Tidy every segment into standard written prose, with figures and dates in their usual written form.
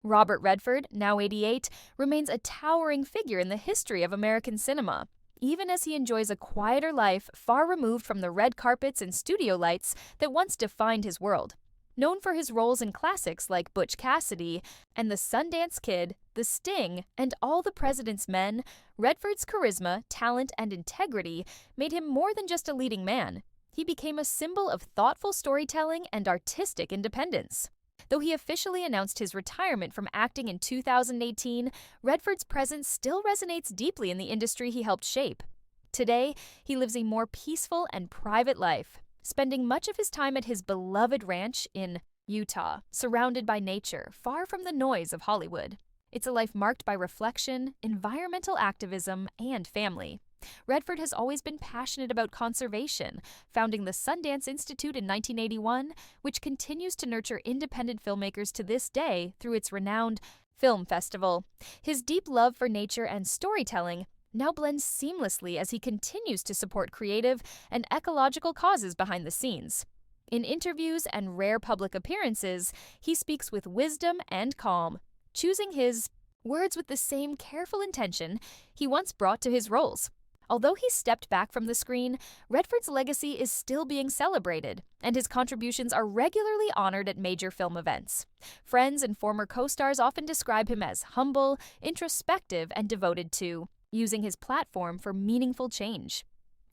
Robert Redford, now 88, remains a towering figure in the history of American cinema, even as he enjoys a quieter life far removed from the red carpets and studio lights that once defined his world. Known for his roles in classics like Butch Cassidy and The Sundance Kid, The Sting, and All the President's Men, Redford's charisma, talent, and integrity made him more than just a leading man. He became a symbol of thoughtful storytelling and artistic independence. Though he officially announced his retirement from acting in 2018, Redford's presence still resonates deeply in the industry he helped shape. Today, he lives a more peaceful and private life, spending much of his time at his beloved ranch in Utah, surrounded by nature, far from the noise of Hollywood. It's a life marked by reflection, environmental activism, and family. Redford has always been passionate about conservation, founding the Sundance Institute in 1981, which continues to nurture independent filmmakers to this day through its renowned film festival. His deep love for nature and storytelling now blends seamlessly as he continues to support creative and ecological causes behind the scenes. In interviews and rare public appearances, he speaks with wisdom and calm, choosing his words with the same careful intention he once brought to his roles. Although he stepped back from the screen, Redford's legacy is still being celebrated, and his contributions are regularly honored at major film events. Friends and former co-stars often describe him as humble, introspective, and devoted to using his platform for meaningful change.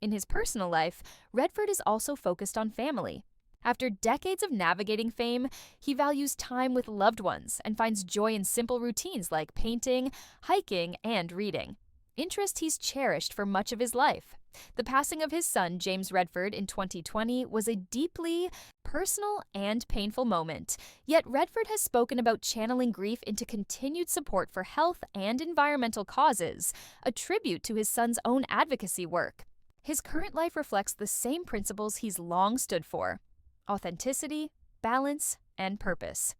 In his personal life, Redford is also focused on family. After decades of navigating fame, he values time with loved ones and finds joy in simple routines like painting, hiking, and reading. Interest he's cherished for much of his life. The passing of his son, James Redford, in 2020 was a deeply personal and painful moment, yet Redford has spoken about channeling grief into continued support for health and environmental causes, a tribute to his son's own advocacy work. His current life reflects the same principles he's long stood for: authenticity, balance, and purpose.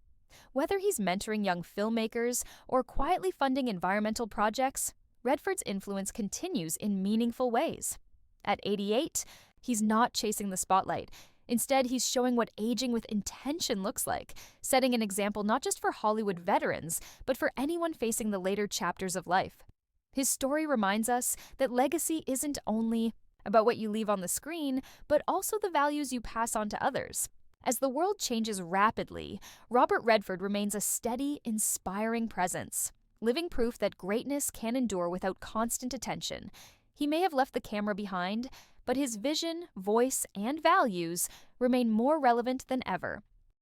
Whether he's mentoring young filmmakers or quietly funding environmental projects, Redford's influence continues in meaningful ways. At 88, he's not chasing the spotlight. Instead, he's showing what aging with intention looks like, setting an example not just for Hollywood veterans, but for anyone facing the later chapters of life. His story reminds us that legacy isn't only about what you leave on the screen, but also the values you pass on to others. As the world changes rapidly, Robert Redford remains a steady, inspiring presence, living proof that greatness can endure without constant attention. He may have left the camera behind, but his vision, voice, and values remain more relevant than ever.